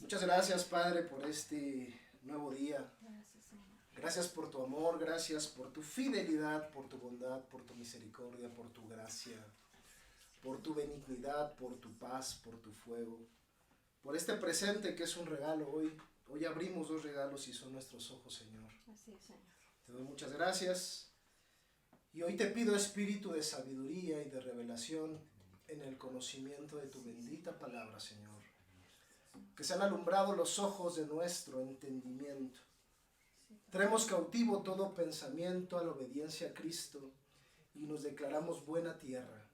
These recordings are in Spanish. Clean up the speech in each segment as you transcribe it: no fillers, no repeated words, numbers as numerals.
Muchas gracias, Padre, por este nuevo día. Gracias por tu amor, gracias por tu fidelidad, por tu bondad, por tu misericordia, por tu gracia, por tu benignidad, por tu paz, por tu fuego, por este presente que es un regalo hoy. Hoy abrimos dos regalos y son nuestros ojos, Señor. Así es, Señor. Te doy muchas gracias. Y hoy te pido espíritu de sabiduría y de revelación en el conocimiento de tu bendita palabra, Señor. Que sean alumbrados los ojos de nuestro entendimiento. Traemos cautivo todo pensamiento a la obediencia a Cristo y nos declaramos buena tierra.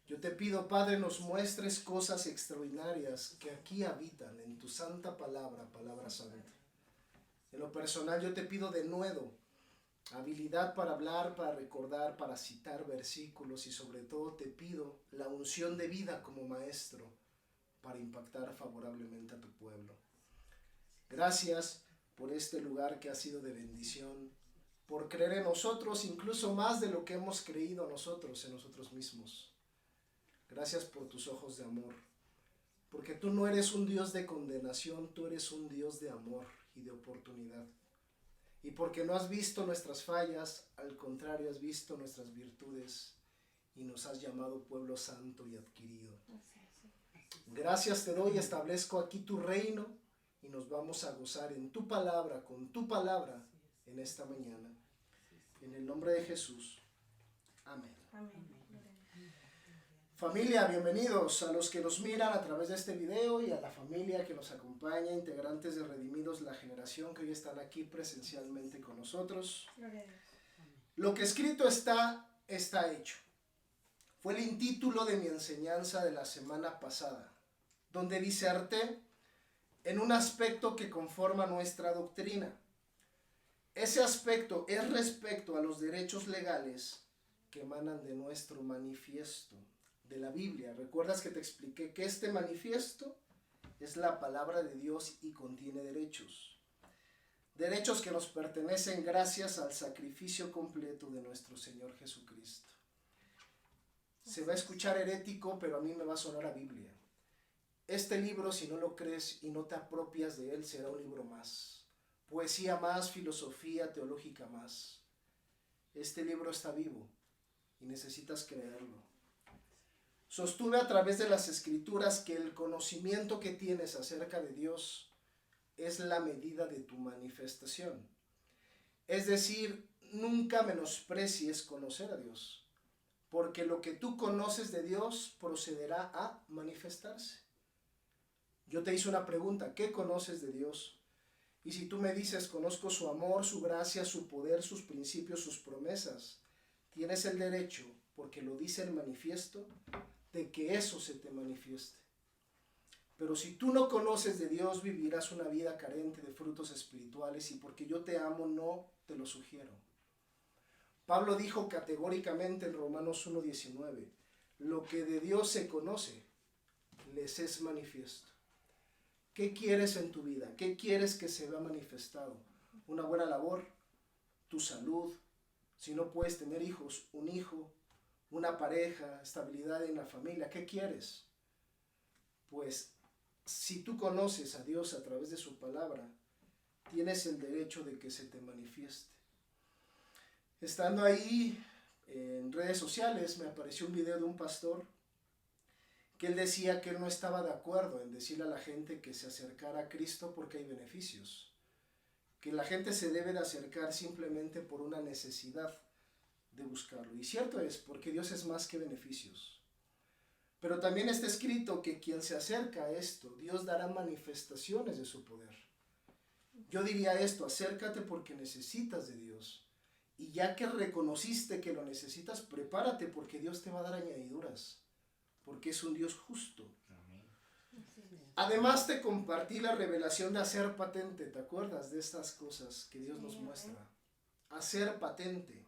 Yo te pido, Padre, nos muestres cosas extraordinarias que aquí habitan en tu santa palabra, palabra santa. En lo personal yo te pido de nuevo habilidad para hablar, para recordar, para citar versículos y sobre todo te pido la unción de vida como maestro para impactar favorablemente a tu pueblo. Gracias por este lugar que ha sido de bendición, por creer en nosotros incluso más de lo que hemos creído nosotros en nosotros mismos. Gracias por tus ojos de amor, porque tú no eres un Dios de condenación, tú eres un Dios de amor y de oportunidad. Y porque no has visto nuestras fallas, al contrario has visto nuestras virtudes y nos has llamado pueblo santo y adquirido. Gracias te doy, establezco aquí tu reino y nos vamos a gozar en tu palabra, con tu palabra en esta mañana. En el nombre de Jesús. Amén. Amén. Familia, bienvenidos a los que nos miran a través de este video y a la familia que nos acompaña, integrantes de Redimidos, la generación que hoy están aquí presencialmente con nosotros. Lo que escrito está, está hecho. Fue el título de mi enseñanza de la semana pasada, donde diserté en un aspecto que conforma nuestra doctrina. Ese aspecto es respecto a los derechos legales que emanan de nuestro manifiesto, de la Biblia. ¿Recuerdas que te expliqué que este manifiesto es la palabra de Dios y contiene derechos? Derechos que nos pertenecen gracias al sacrificio completo de nuestro Señor Jesucristo. Se va a escuchar herético, pero a mí me va a sonar a Biblia. Este libro, si no lo crees y no te apropias de él, será un libro más. Poesía más, filosofía teológica más. Este libro está vivo y necesitas creerlo. Sostuve a través de las Escrituras que el conocimiento que tienes acerca de Dios es la medida de tu manifestación. Es decir, nunca menosprecies conocer a Dios, porque lo que tú conoces de Dios procederá a manifestarse. Yo te hice una pregunta, ¿qué conoces de Dios? Y si tú me dices, conozco su amor, su gracia, su poder, sus principios, sus promesas, tienes el derecho, porque lo dice el manifiesto, de que eso se te manifieste. Pero si tú no conoces de Dios, vivirás una vida carente de frutos espirituales y porque yo te amo, no te lo sugiero. Pablo dijo categóricamente en Romanos 1:19, lo que de Dios se conoce, les es manifiesto. ¿Qué quieres en tu vida? ¿Qué quieres que se vea manifestado? ¿Una buena labor? ¿Tu salud? Si no puedes tener hijos, un hijo, una pareja, estabilidad en la familia, ¿qué quieres? Pues si tú conoces a Dios a través de su palabra, tienes el derecho de que se te manifieste. Estando ahí en redes sociales me apareció un video de un pastor que él decía que él no estaba de acuerdo en decirle a la gente que se acercara a Cristo porque hay beneficios, que la gente se debe de acercar simplemente por una necesidad de buscarlo. Y cierto es, porque Dios es más que beneficios. Pero también está escrito que quien se acerca a esto, Dios dará manifestaciones de su poder. Yo diría esto: acércate porque necesitas de Dios. Y ya que reconociste que lo necesitas, prepárate porque Dios te va a dar añadiduras. Porque es un Dios justo. Además te compartí la revelación de hacer patente. ¿Te acuerdas de estas cosas que Dios nos muestra? Hacer patente.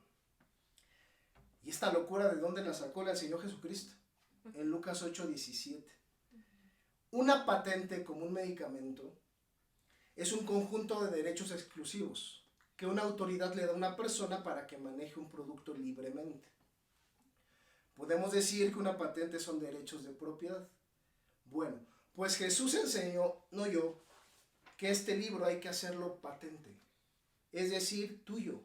Y esta locura, ¿de dónde la sacó? La enseñó Jesucristo. En Lucas 8:17. Una patente, como un medicamento, es un conjunto de derechos exclusivos que una autoridad le da a una persona para que maneje un producto libremente. Podemos decir que una patente son derechos de propiedad. Bueno, pues Jesús enseñó, no yo, que este libro hay que hacerlo patente, es decir, tuyo.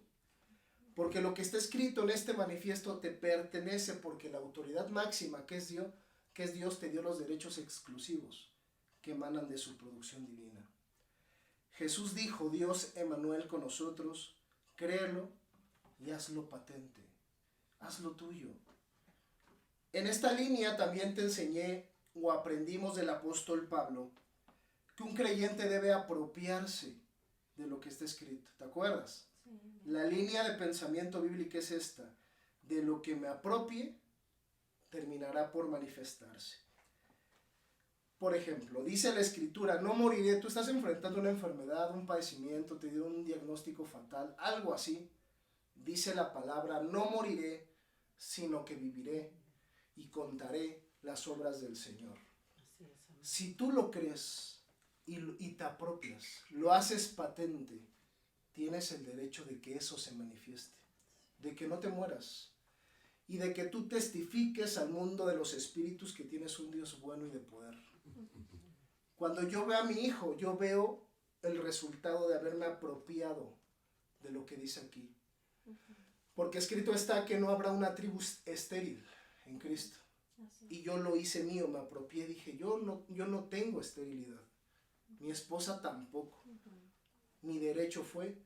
Porque lo que está escrito en este manifiesto te pertenece, porque la autoridad máxima que es Dios te dio los derechos exclusivos que emanan de su producción divina. Jesús dijo: Dios Emmanuel con nosotros, créelo y hazlo patente, hazlo tuyo. En esta línea también te enseñé o aprendimos del apóstol Pablo que un creyente debe apropiarse de lo que está escrito. ¿Te acuerdas? Sí. La línea de pensamiento bíblica es esta: de lo que me apropie, terminará por manifestarse. Por ejemplo, dice la Escritura: no moriré. Tú estás enfrentando una enfermedad, un padecimiento, te dio un diagnóstico fatal, algo así. Dice la palabra: no moriré, sino que viviré y contaré las obras del Señor. Si tú lo crees y te apropias, lo haces patente, tienes el derecho de que eso se manifieste, de que no te mueras y de que tú testifiques al mundo de los espíritus que tienes un Dios bueno y de poder. Cuando yo veo a mi hijo, yo veo el resultado de haberme apropiado de lo que dice aquí. Porque escrito está que no habrá una tribu estéril en Cristo. Y yo lo hice mío, me apropié, dije: yo no tengo esterilidad. Mi esposa tampoco. Mi derecho fue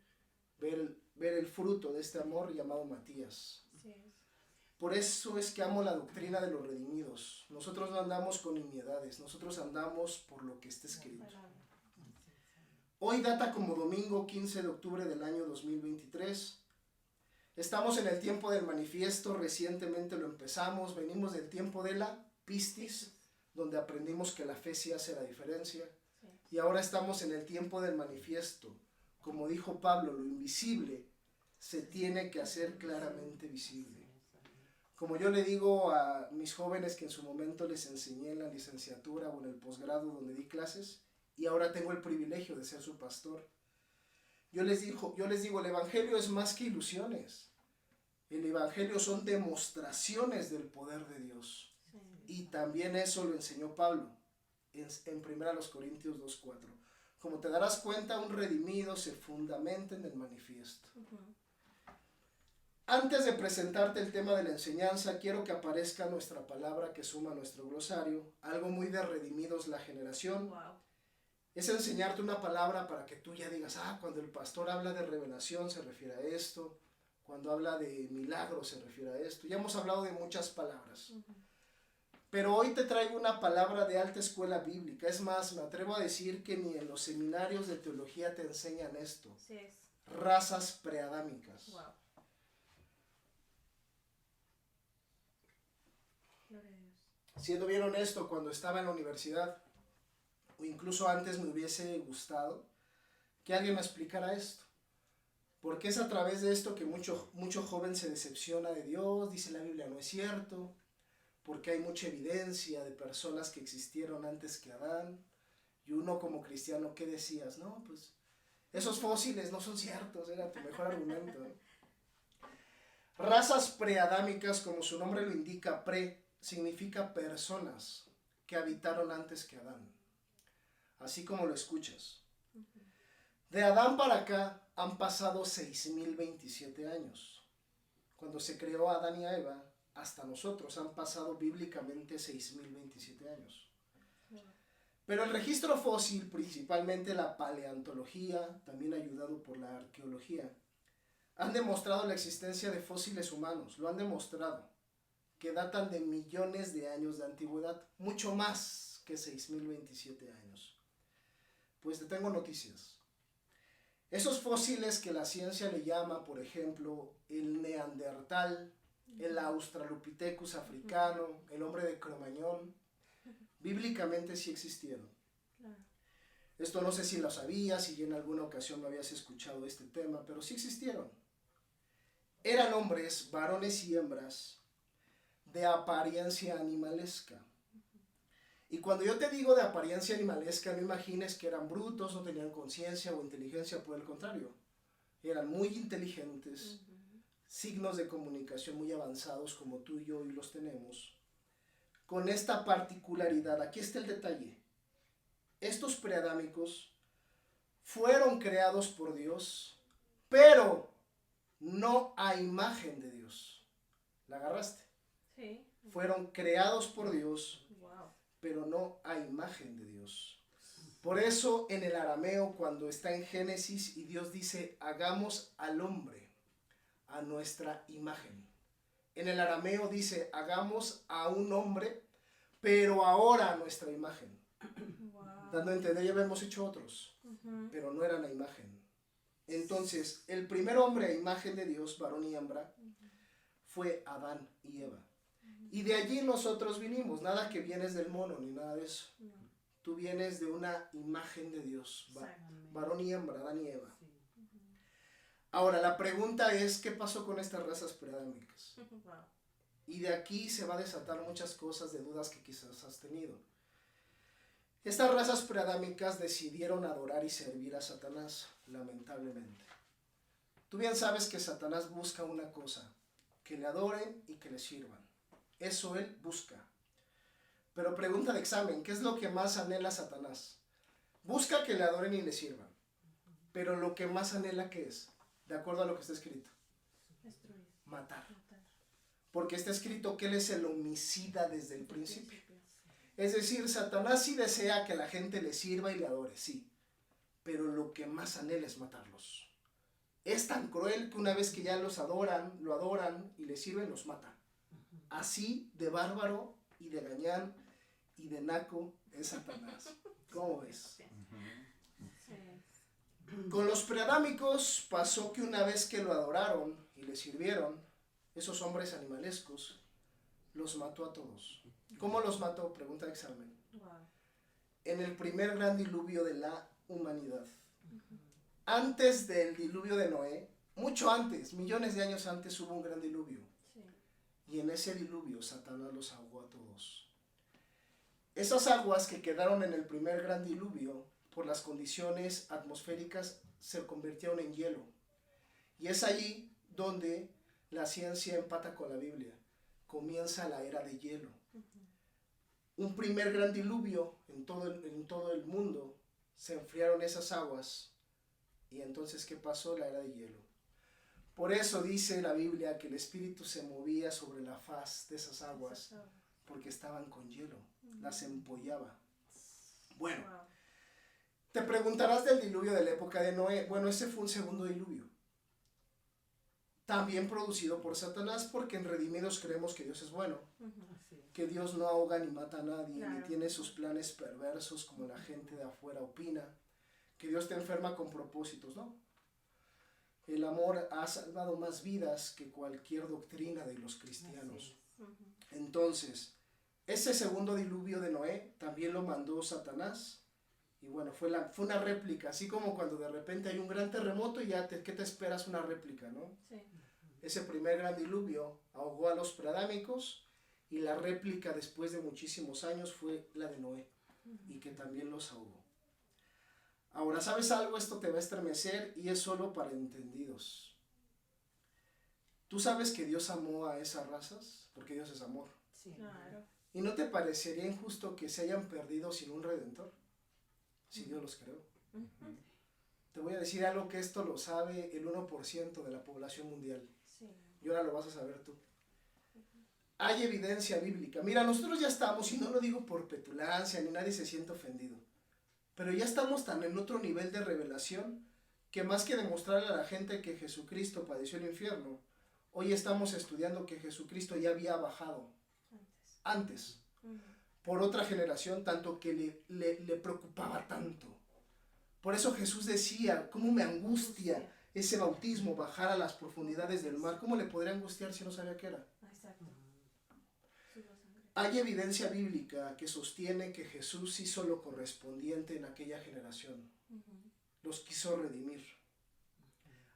ver el fruto de este amor llamado Matías. Por eso es que amo la doctrina de los redimidos. Nosotros no andamos con nimiedades, nosotros andamos por lo que está escrito. Hoy data como domingo 15 de octubre del año 2023. Estamos en el tiempo del manifiesto, recientemente lo empezamos, venimos del tiempo de la pistis, donde aprendimos que la fe sí hace la diferencia. Y ahora estamos en el tiempo del manifiesto. Como dijo Pablo, lo invisible se tiene que hacer claramente visible. Como yo le digo a mis jóvenes que en su momento les enseñé en la licenciatura o en el posgrado donde di clases, y ahora tengo el privilegio de ser su pastor, yo les digo, el evangelio es más que ilusiones. El evangelio son demostraciones del poder de Dios. Y también eso lo enseñó Pablo en 1 Corintios 2:4. Como te darás cuenta, un redimido se fundamenta en el manifiesto. Antes de presentarte el tema de la enseñanza, quiero que aparezca nuestra palabra que suma nuestro glosario. Algo muy de redimidos la generación. Wow. Es enseñarte una palabra para que tú ya digas: cuando el pastor habla de revelación se refiere a esto. Cuando habla de milagros se refiere a esto. Ya hemos hablado de muchas palabras. Pero hoy te traigo una palabra de alta escuela bíblica. Es más, me atrevo a decir que ni en los seminarios de teología te enseñan esto. Sí es. Razas preadámicas. Wow. Siendo bien honesto, cuando estaba en la universidad, o incluso antes, me hubiese gustado que alguien me explicara esto. Porque es a través de esto que mucho joven se decepciona de Dios, dice: la Biblia no es cierto, porque hay mucha evidencia de personas que existieron antes que Adán. Y uno como cristiano, ¿qué decías? No, pues esos fósiles no son ciertos, era tu mejor argumento. Razas preadámicas, como su nombre lo indica, significa personas que habitaron antes que Adán, así como lo escuchas. De Adán para acá han pasado 6,027 años. Cuando se creó a Adán y a Eva, hasta nosotros han pasado bíblicamente 6,027 años. Pero el registro fósil, principalmente la paleontología, también ayudado por la arqueología, han demostrado la existencia de fósiles humanos. Lo han demostrado, que datan de millones de años de antigüedad, mucho más que 6,027 años. Pues te tengo noticias. Esos fósiles que la ciencia le llama, por ejemplo, el Neandertal, el Australopithecus africano, el hombre de Cromañón, bíblicamente sí existieron. Esto no sé si lo sabías, si en alguna ocasión me habías escuchado este tema, pero sí existieron. Eran hombres, varones y hembras, de apariencia animalesca. Y cuando yo te digo de apariencia animalesca, no imagines que eran brutos, no tenían conciencia o inteligencia, por el contrario. Eran muy inteligentes, signos de comunicación muy avanzados como tú y yo hoy los tenemos. Con esta particularidad, aquí está el detalle. Estos preadámicos fueron creados por Dios, pero no a imagen de Dios. ¿La agarraste? Sí. Fueron creados por Dios, Wow. pero no a imagen de Dios. Por eso en el arameo, cuando está en Génesis y Dios dice, hagamos al hombre a nuestra imagen. En el arameo dice, hagamos a un hombre, pero ahora a nuestra imagen. Wow. Dando a entender, ya habíamos hecho otros, pero no eran a imagen. Entonces, el primer hombre a imagen de Dios, varón y hembra, fue Adán y Eva. Y de allí nosotros vinimos, nada que vienes del mono ni nada de eso. No. Tú vienes de una imagen de Dios, varón y hembra, Adán y Eva. Ahora, la pregunta es, ¿qué pasó con estas razas preadámicas? Wow. Y de aquí se va a desatar muchas cosas de dudas que quizás has tenido. Estas razas preadámicas decidieron adorar y servir a Satanás, lamentablemente. Tú bien sabes que Satanás busca una cosa, que le adoren y que le sirvan. Eso él busca. Pero pregunta de examen, ¿qué es lo que más anhela Satanás? Busca que le adoren y le sirvan. Pero lo que más anhela, ¿qué es? De acuerdo a lo que está escrito. Destruir. Matar. Porque está escrito que él es el homicida desde el principio. Es decir, Satanás sí desea que la gente le sirva y le adore, sí. Pero lo que más anhela es matarlos. Es tan cruel que una vez que ya los adoran, lo adoran y le sirven, los matan. Así de bárbaro y de gañán y de naco es Satanás. ¿Cómo ves? Con los preadámicos pasó que una vez que lo adoraron y le sirvieron, esos hombres animalescos, los mató a todos. ¿Cómo los mató? Pregunta de examen. Wow. En el primer gran diluvio de la humanidad. Antes del diluvio de Noé, mucho antes, millones de años antes, hubo un gran diluvio. Sí. Y en ese diluvio Satanás los ahogó a todos. Esas aguas que quedaron en el primer gran diluvio, por las condiciones atmosféricas, se convirtieron en hielo. Y es allí donde la ciencia empata con la Biblia. Comienza la era de hielo. Un primer gran diluvio en todo el mundo, se enfriaron esas aguas. Y entonces, ¿qué pasó? La era de hielo. Por eso dice la Biblia que el Espíritu se movía sobre la faz de esas aguas, porque estaban con hielo, las empollaba. Bueno, Wow. te preguntarás del diluvio de la época de Noé. Bueno, ese fue un segundo diluvio. También producido por Satanás, porque en Redimidos creemos que Dios es bueno, que Dios no ahoga ni mata a nadie, Claro. ni tiene sus planes perversos como la gente de afuera opina, que Dios te enferma con propósitos, ¿no? El amor ha salvado más vidas que cualquier doctrina de los cristianos. Entonces, ese segundo diluvio de Noé también lo mandó Satanás. Y bueno, fue una réplica, así como cuando de repente hay un gran terremoto y ya, ¿qué te esperas? Una réplica, ¿no? Sí. Ese primer gran diluvio ahogó a los preadámicos y la réplica después de muchísimos años fue la de Noé y que también los ahogó. Ahora, ¿sabes algo? Esto te va a estremecer y es solo para entendidos. ¿Tú sabes que Dios amó a esas razas? Porque Dios es amor. Sí. Claro. ¿Y no te parecería injusto que se hayan perdido sin un redentor? Si Dios los creó. Te voy a decir algo que esto lo sabe el 1% de la población mundial. Sí. Y ahora lo vas a saber tú. Hay evidencia bíblica. Mira, nosotros ya estamos, y no lo digo por petulancia, ni nadie se siente ofendido, pero ya estamos tan en otro nivel de revelación que más que demostrarle a la gente que Jesucristo padeció el infierno, hoy estamos estudiando que Jesucristo ya había bajado antes por otra generación, tanto que le preocupaba tanto. Por eso Jesús decía, ¿cómo me angustia ese bautismo, bajar a las profundidades del mar? ¿Cómo le podría angustiar si no sabía qué era? Exacto. Hay evidencia bíblica que sostiene que Jesús hizo lo correspondiente en aquella generación. Los quiso redimir.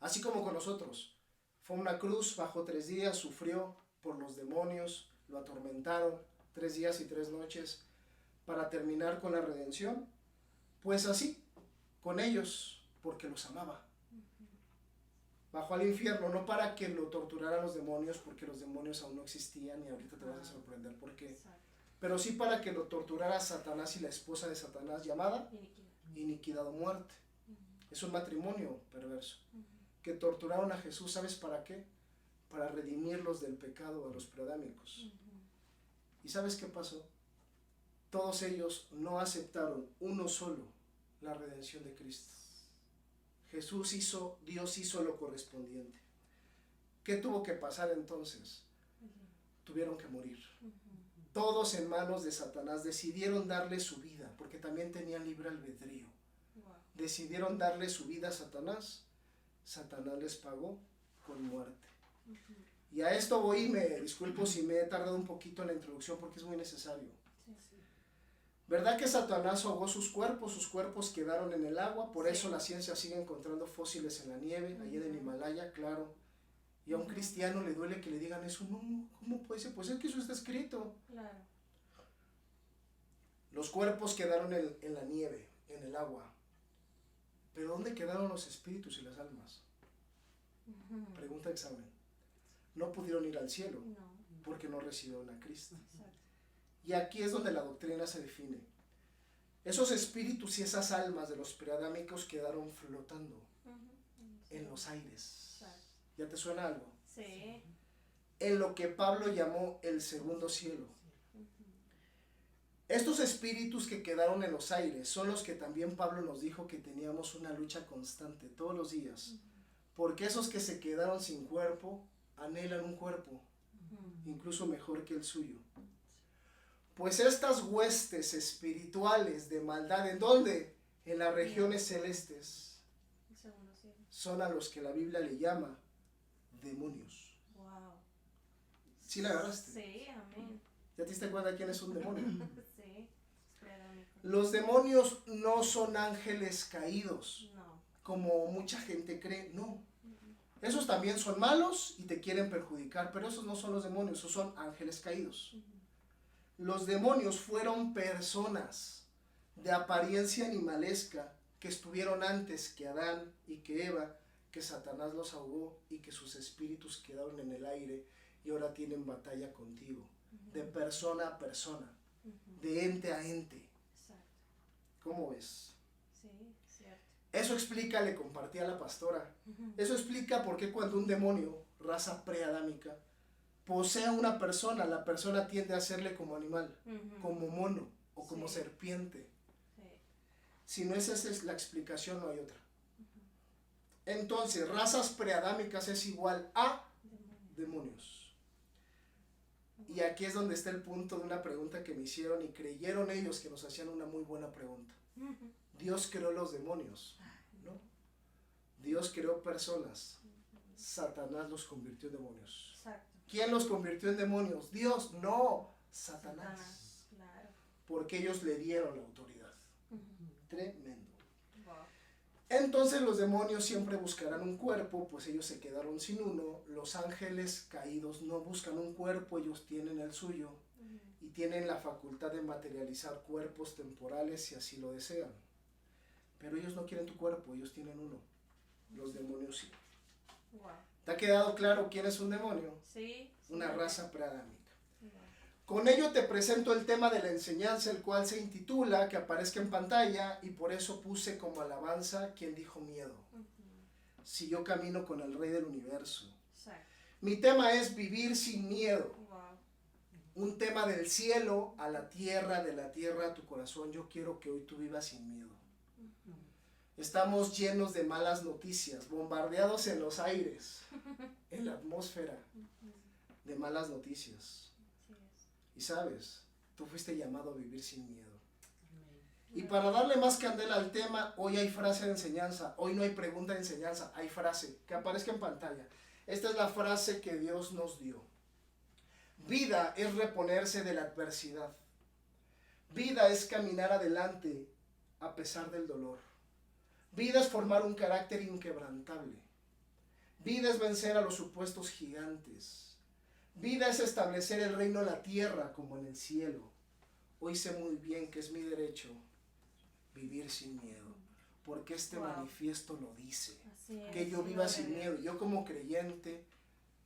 Así como con nosotros. Fue a una cruz, bajó 3 días, sufrió por los demonios, lo atormentaron 3 días y 3 noches para terminar con la redención. Pues así, con ellos, porque los amaba. Bajó al infierno, no para que lo torturaran los demonios, porque los demonios aún no existían y ahorita te vas a sorprender por qué. Pero sí para que lo torturara Satanás y la esposa de Satanás, llamada iniquidad o muerte. Es un matrimonio perverso. Que torturaron a Jesús, ¿sabes para qué? Para redimirlos del pecado a los preadámicos. ¿Y sabes qué pasó? Todos ellos no aceptaron uno solo la redención de Cristo. Dios hizo lo correspondiente. ¿Qué tuvo que pasar entonces? Tuvieron que morir. Todos en manos de Satanás decidieron darle su vida, porque también tenían libre albedrío. Decidieron darle su vida a Satanás. Satanás les pagó con muerte. Y a esto voy y me disculpo si me he tardado un poquito en la introducción porque es muy necesario. ¿Verdad que Satanás ahogó sus cuerpos quedaron en el agua? Por eso la ciencia sigue encontrando fósiles en la nieve, allí en el Himalaya, claro. Y a un cristiano le duele que le digan eso. No, ¿cómo puede ser? Pues es que eso está escrito. Claro. Los cuerpos quedaron en la nieve, en el agua. ¿Pero dónde quedaron los espíritus y las almas? Pregunta examen. No pudieron ir al cielo porque no recibieron a Cristo. Y aquí es donde la doctrina se define. Esos espíritus y esas almas de los preadámicos quedaron flotando en los aires. ¿Ya te suena algo? Sí. En lo que Pablo llamó el segundo cielo. Estos espíritus que quedaron en los aires son los que también Pablo nos dijo que teníamos una lucha constante todos los días. Porque esos que se quedaron sin cuerpo anhelan un cuerpo, incluso mejor que el suyo. Pues estas huestes espirituales de maldad, ¿en dónde? En las regiones celestes, son a los que la Biblia le llama demonios. Wow. ¿Sí la agarraste? Sí, amén. ¿Ya te diste cuenta de quién es un demonio? Sí, Los demonios no son ángeles caídos, no, como mucha gente cree, no. Esos también son malos y te quieren perjudicar, pero esos no son los demonios, esos son ángeles caídos. Los demonios fueron personas de apariencia animalesca que estuvieron antes que Adán y que Eva, que Satanás los ahogó y que sus espíritus quedaron en el aire y ahora tienen batalla contigo, de persona a persona, de ente a ente. exacto. ¿Cómo ves? Sí, cierto. Eso explica, le compartí a la pastora, eso explica por qué cuando un demonio, raza preadámica, posee a una persona, la persona tiende a hacerle como animal, como mono o como serpiente. Si no esa es la explicación, no hay otra. Entonces, razas preadámicas es igual a demonios. Y aquí es donde está el punto de una pregunta que me hicieron y creyeron ellos que nos hacían una muy buena pregunta. Dios creó los demonios, ¿no? Dios creó personas. Satanás los convirtió en demonios. Exacto. ¿Quién los convirtió en demonios? Dios, no, Satanás. Claro. Porque ellos le dieron la autoridad. Tremendo. Wow. Entonces los demonios siempre buscarán un cuerpo, pues ellos se quedaron sin uno. Los ángeles caídos no buscan un cuerpo, ellos tienen el suyo y tienen la facultad de materializar cuerpos temporales si así lo desean. Pero ellos no quieren tu cuerpo, ellos tienen uno. Los demonios sí. Wow. ¿Te ha quedado claro quién es un demonio? Sí. Una raza preadámica. Wow. Con ello te presento el tema de la enseñanza, el cual se intitula, que aparezca en pantalla, y por eso puse como alabanza, ¿quién dijo miedo? Si yo camino con el Rey del Universo. Exacto. Mi tema es vivir sin miedo. Wow. Un tema del cielo a la tierra, de la tierra a tu corazón. Yo quiero que hoy tú vivas sin miedo. Estamos llenos de malas noticias, bombardeados en los aires, en la atmósfera de malas noticias. Y sabes, tú fuiste llamado a vivir sin miedo. Y para darle más candela al tema, hoy hay frase de enseñanza, hoy no hay pregunta de enseñanza, hay frase que aparezca en pantalla. Esta es la frase que Dios nos dio. Vida es reponerse de la adversidad. Vida es caminar adelante a pesar del dolor. Vida es formar un carácter inquebrantable. Vida es vencer a los supuestos gigantes. Vida es establecer el reino en la tierra como en el cielo. Hoy sé muy bien que es mi derecho vivir sin miedo, porque este manifiesto lo dice, que yo viva sin miedo. Yo como creyente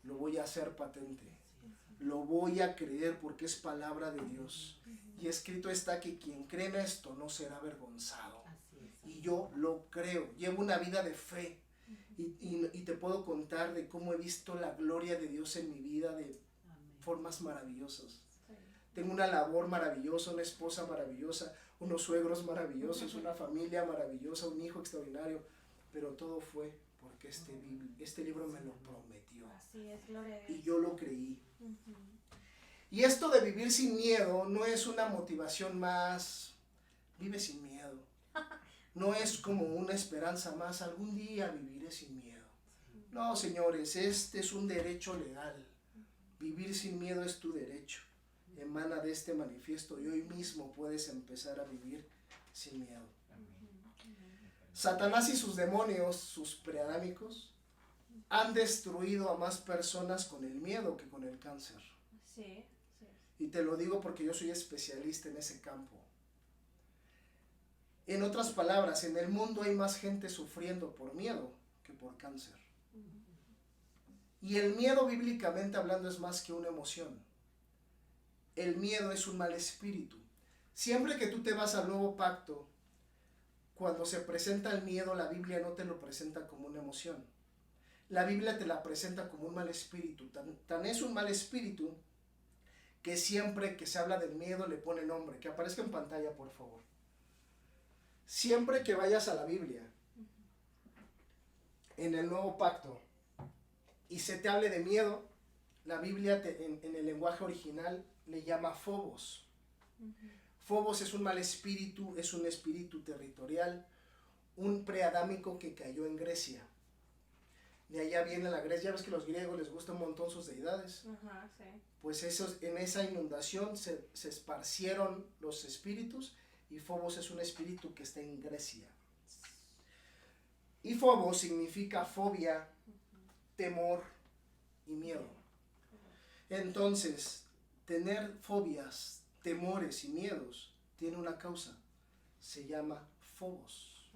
lo voy a hacer patente, lo voy a creer porque es palabra de Dios. Y escrito está que quien cree en esto no será avergonzado. Y yo lo creo, llevo una vida de fe. Y te puedo contar de cómo he visto la gloria de Dios en mi vida de formas maravillosas. Tengo una labor maravillosa, una esposa maravillosa, unos suegros maravillosos, una familia maravillosa, un hijo extraordinario, pero todo fue porque este libro me lo prometió. Así es, gloria a Dios. Y yo lo creí. Y esto de vivir sin miedo no es una motivación más, vive sin miedo. No es como una esperanza más, algún día viviré sin miedo. No, señores, este es un derecho legal. Vivir sin miedo es tu derecho. Emana de este manifiesto y hoy mismo puedes empezar a vivir sin miedo. Satanás y sus demonios, sus preadámicos, han destruido a más personas con el miedo que con el cáncer. Sí. Y te lo digo porque yo soy especialista en ese campo. En otras palabras, en el mundo hay más gente sufriendo por miedo que por cáncer. Y el miedo, bíblicamente hablando, es más que una emoción. El miedo es un mal espíritu. Siempre que tú te vas al nuevo pacto, cuando se presenta el miedo, la Biblia no te lo presenta como una emoción. La Biblia te la presenta como un mal espíritu. Tan es un mal espíritu que siempre que se habla del miedo le pone nombre. Que aparezca en pantalla, por favor. Siempre que vayas a la Biblia, en el nuevo pacto, y se te hable de miedo, la Biblia en el lenguaje original le llama Phobos. Phobos es un mal espíritu, es un espíritu territorial, un preadámico que cayó en Grecia. De allá viene la Grecia, ya ves que a los griegos les gustan un montón sus deidades. Sí. Pues en esa inundación se esparcieron los espíritus y Phobos es un espíritu que está en Grecia. Y Phobos significa fobia, temor y miedo. Entonces, tener fobias, temores y miedos tiene una causa, se llama Phobos.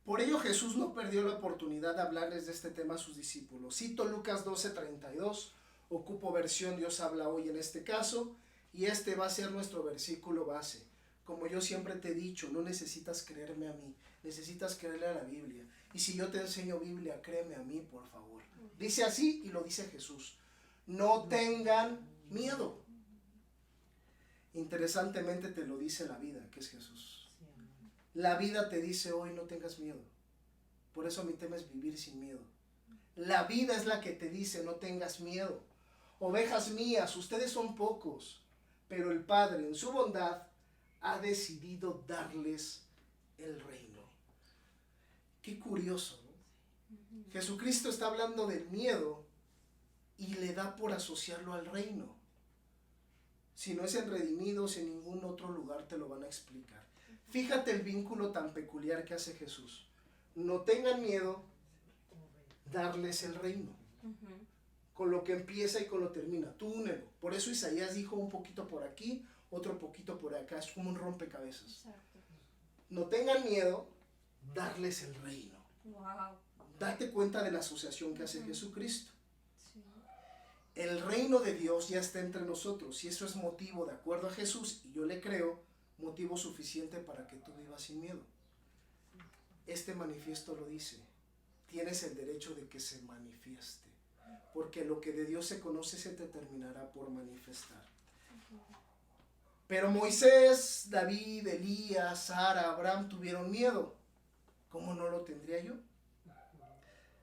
Por ello Jesús no perdió la oportunidad de hablarles de este tema a sus discípulos. Cito Lucas 12:32, ocupo versión Dios habla hoy en este caso, y este va a ser nuestro versículo base. Como yo siempre te he dicho, no necesitas creerme a mí, necesitas creerle a la Biblia. Y si yo te enseño Biblia, créeme a mí, por favor. Dice así y lo dice Jesús. No tengan miedo. Interesantemente te lo dice la vida, que es Jesús. La vida te dice hoy no tengas miedo. Por eso mi tema es vivir sin miedo. La vida es la que te dice no tengas miedo. Ovejas mías, ustedes son pocos, pero el Padre en su bondad ha decidido darles el reino. Qué curioso, ¿no? Jesucristo está hablando del miedo y le da por asociarlo al reino. Si no es en Redimidos, en ningún otro lugar te lo van a explicar. Fíjate el vínculo tan peculiar que hace Jesús. No tengan miedo, darles el reino. Con lo que empieza y con lo termina. Tú únelo. Por eso Isaías dijo un poquito por aquí, otro poquito por acá. Es como un rompecabezas. Exacto. No tengan miedo, darles el reino. Wow. Date cuenta de la asociación que hace Jesucristo. Sí. El reino de Dios ya está entre nosotros y eso es motivo, de acuerdo a Jesús, y yo le creo, motivo suficiente para que tú vivas sin miedo. Este manifiesto lo dice. Tienes el derecho de que se manifieste, porque lo que de Dios se conoce se te terminará por manifestar. Pero Moisés, David, Elías, Sara, Abraham tuvieron miedo. ¿Cómo no lo tendría yo?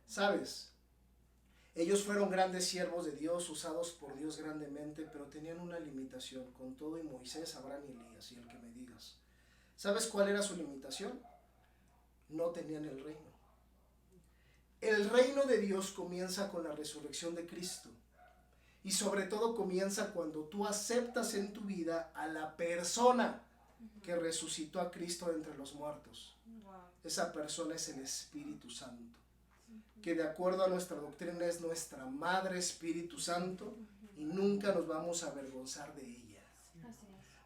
¿Sabes? Ellos fueron grandes siervos de Dios, usados por Dios grandemente, pero tenían una limitación. Con todo y Moisés, Abraham y Elías, y el que me digas. ¿Sabes cuál era su limitación? No tenían el reino. El reino de Dios comienza con la resurrección de Cristo. Y sobre todo comienza cuando tú aceptas en tu vida a la persona que resucitó a Cristo de entre los muertos. Esa persona es el Espíritu Santo, que de acuerdo a nuestra doctrina es nuestra Madre Espíritu Santo, y nunca nos vamos a avergonzar de ella.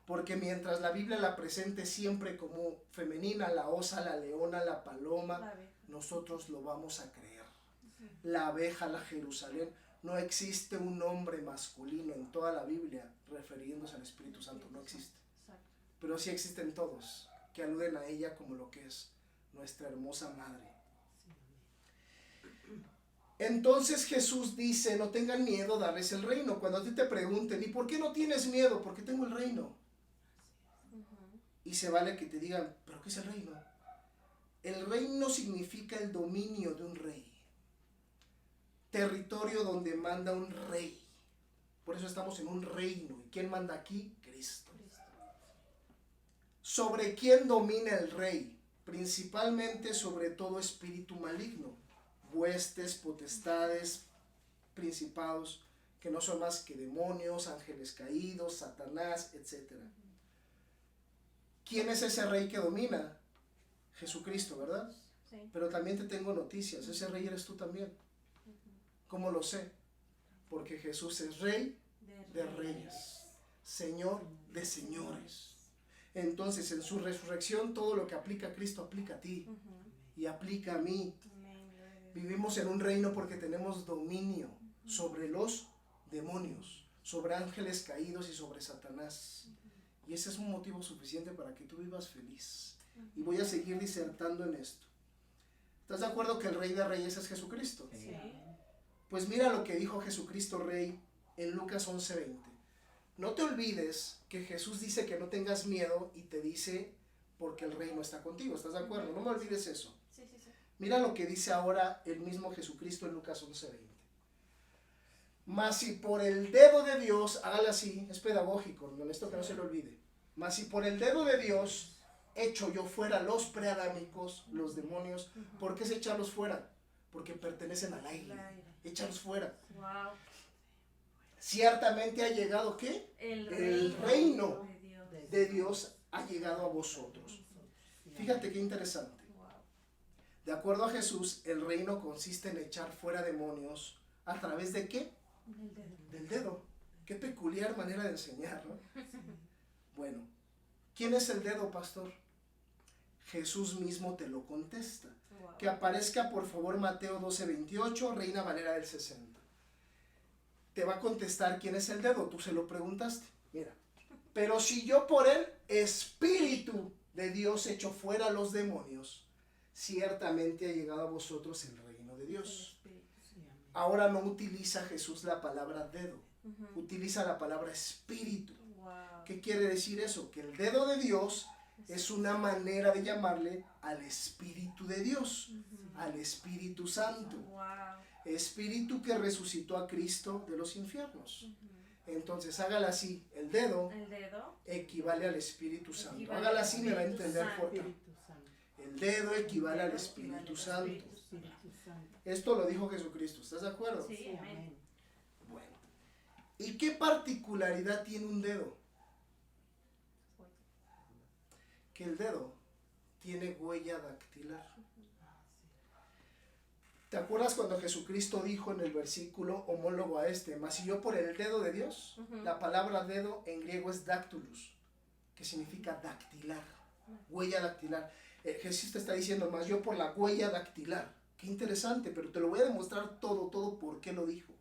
Porque mientras la Biblia la presente siempre como femenina, la osa, la leona, la paloma, nosotros lo vamos a creer. La abeja, la Jerusalén. No existe un nombre masculino en toda la Biblia refiriéndose al Espíritu Santo, no existe. Pero sí existen todos que aluden a ella como lo que es nuestra hermosa madre. Entonces Jesús dice, no tengan miedo, darles el reino. Cuando a ti te pregunten, ¿y por qué no tienes miedo? Porque tengo el reino. Y se vale que te digan, ¿pero qué es el reino? El reino significa el dominio de un rey. Territorio donde manda un rey. Por eso estamos en un reino. ¿Y quién manda aquí? Cristo. ¿Sobre quién domina el rey? Principalmente sobre todo espíritu maligno, huestes, potestades, principados, que no son más que demonios, ángeles caídos, Satanás, etc. ¿Quién es ese rey que domina? Jesucristo, ¿verdad? Sí. Pero también te tengo noticias, ese rey eres tú también. ¿Cómo lo sé? Porque Jesús es rey de reyes, Señor de señores. Entonces en su resurrección todo lo que aplica a Cristo aplica a ti y aplica a mí. Vivimos en un reino porque tenemos dominio sobre los demonios, sobre ángeles caídos y sobre Satanás. Y ese es un motivo suficiente para que tú vivas feliz. Y voy a seguir disertando en esto. ¿Estás de acuerdo que el Rey de Reyes es Jesucristo? Sí. Pues mira lo que dijo Jesucristo Rey en Lucas 11:20. No te olvides que Jesús dice que no tengas miedo y te dice porque el reino está contigo. ¿Estás de acuerdo? No me olvides eso. Sí. Mira lo que dice ahora el mismo Jesucristo en Lucas 11:20. Mas si por el dedo de Dios, hágale así, es pedagógico, en esto que no se le olvide. Mas si por el dedo de Dios echo yo fuera los preadámicos, los demonios, ¿por qué es echarlos fuera? Porque pertenecen al aire. Échalos fuera. Wow. Ciertamente ha llegado, ¿qué? El reino de Dios ha llegado a vosotros. Fíjate qué interesante. De acuerdo a Jesús, el reino consiste en echar fuera demonios. ¿A través de qué? Del dedo. Qué peculiar manera de enseñar, ¿no? Bueno, ¿quién es el dedo, pastor? Jesús mismo te lo contesta. Que aparezca por favor Mateo 12:28, Reina Valera del 60. Te va a contestar quién es el dedo, tú se lo preguntaste. Mira, pero si yo por el Espíritu de Dios echo fuera los demonios, ciertamente ha llegado a vosotros el reino de Dios. Ahora no utiliza Jesús la palabra dedo, utiliza la palabra espíritu. ¿Qué quiere decir eso? Que el dedo de Dios es una manera de llamarle al Espíritu de Dios, al Espíritu Santo. Espíritu que resucitó a Cristo de los infiernos. Entonces hágala así, el dedo equivale al Espíritu Santo. Hágala así, me va a entender fuerte. El dedo equivale al Espíritu Santo. Esto lo dijo Jesucristo, ¿estás de acuerdo? Sí, amén. Bueno, ¿y qué particularidad tiene un dedo? Que el dedo tiene huella dactilar. ¿Te acuerdas cuando Jesucristo dijo en el versículo homólogo a este, mas si yo por el dedo de Dios? La palabra dedo en griego es dactylus, que significa dactilar, huella dactilar. Jesús te está diciendo, mas yo por la huella dactilar. Qué interesante, pero te lo voy a demostrar todo por qué lo dijo.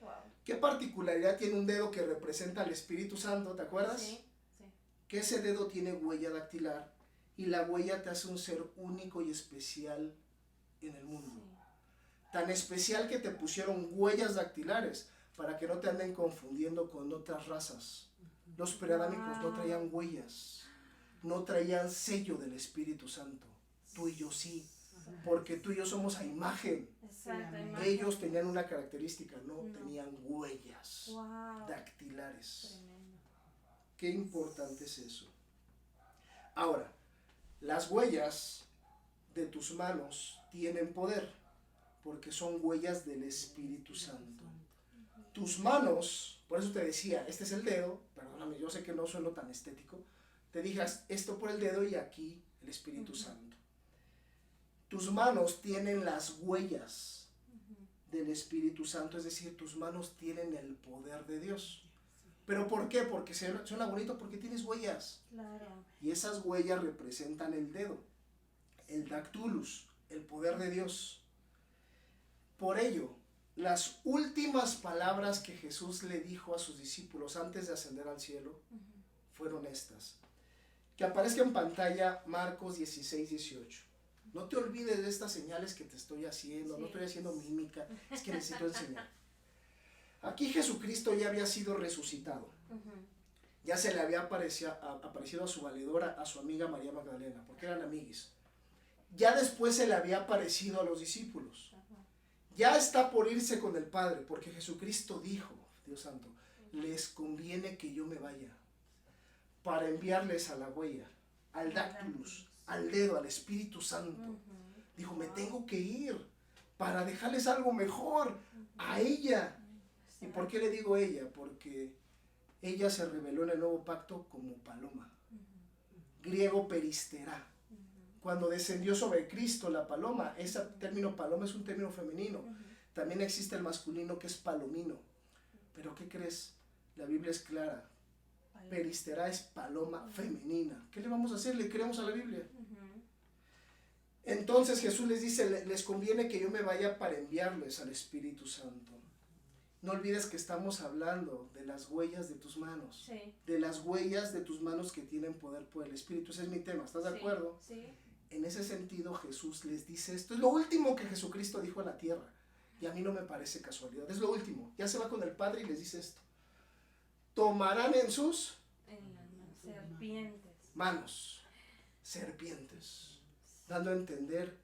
Wow. ¿Qué particularidad tiene un dedo que representa al Espíritu Santo? ¿Te acuerdas? Sí. Que ese dedo tiene huella dactilar y la huella te hace un ser único y especial en el mundo. Tan especial que te pusieron huellas dactilares para que no te anden confundiendo con otras razas. Los preadámicos no traían huellas, no traían sello del Espíritu Santo. Tú y yo sí, porque tú y yo somos a imagen. Exacto, Ellos tenían una característica, no tenían huellas dactilares. Tremendo. Qué importante es eso. Ahora, las huellas de tus manos tienen poder, porque son huellas del Espíritu Santo. Tus manos, por eso te decía, este es el dedo, perdóname, yo sé que no sueno tan estético, te digas esto por el dedo y aquí el Espíritu Santo. Tus manos tienen las huellas del Espíritu Santo, es decir, tus manos tienen el poder de Dios. ¿Pero por qué? Porque suena bonito, porque tienes huellas. Claro. Y esas huellas representan el dedo, el dactylus, el poder de Dios. Por ello, las últimas palabras que Jesús le dijo a sus discípulos antes de ascender al cielo fueron estas. Que aparezca en pantalla Marcos 16, 18. No te olvides de estas señales que te estoy haciendo, no estoy haciendo mímica, es que necesito enseñar. Aquí Jesucristo ya había sido resucitado. Ya se le había aparecido a su valedora, a su amiga María Magdalena, porque eran amiguis. Ya después se le había aparecido a los discípulos. Ya está por irse con el Padre, porque Jesucristo dijo, Dios santo, les conviene que yo me vaya para enviarles a la huella, al dactylus, al dedo, al Espíritu Santo. Dijo, me tengo que ir para dejarles algo mejor a ella. ¿Y por qué le digo ella? Porque ella se reveló en el nuevo pacto como paloma. Griego peristerá. Cuando descendió sobre Cristo la paloma, ese término paloma es un término femenino. También existe el masculino que es palomino. Pero ¿qué crees? La Biblia es clara. Peristerá es paloma femenina. ¿Qué le vamos a hacer? ¿Le creemos a la Biblia? Entonces Jesús les dice, les conviene que yo me vaya para enviarles al Espíritu Santo. No olvides que estamos hablando de las huellas de tus manos. Sí. De las huellas de tus manos que tienen poder por el Espíritu. Ese es mi tema, ¿estás de acuerdo? Sí. En ese sentido Jesús les dice esto. Es lo último que Jesucristo dijo en la tierra. Y a mí no me parece casualidad. Es lo último. Ya se va con el Padre y les dice esto. Tomarán en sus manos serpientes. Dando a entender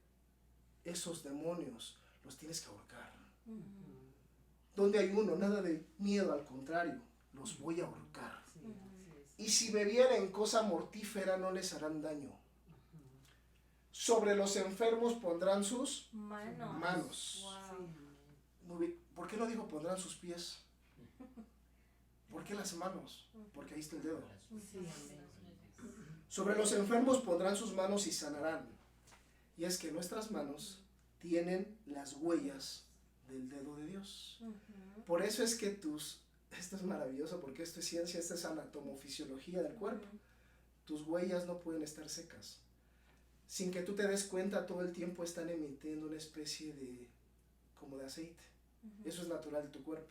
esos demonios los tienes que ahorcar. Donde hay uno, nada de miedo, al contrario, los voy a ahorcar. Y si bebieren cosa mortífera no les harán daño. Sobre los enfermos pondrán sus manos. Wow. ¿Por qué no dijo pondrán sus pies? ¿Por qué las manos? Porque ahí está el dedo. Sobre los enfermos pondrán sus manos y sanarán. Y es que nuestras manos tienen las huellas del dedo de Dios. Por eso es que esto es maravilloso, porque esto es ciencia, esto es anatomofisiología del cuerpo. Tus huellas no pueden estar secas. Sin que tú te des cuenta, todo el tiempo están emitiendo una especie como de aceite. Eso es natural de tu cuerpo.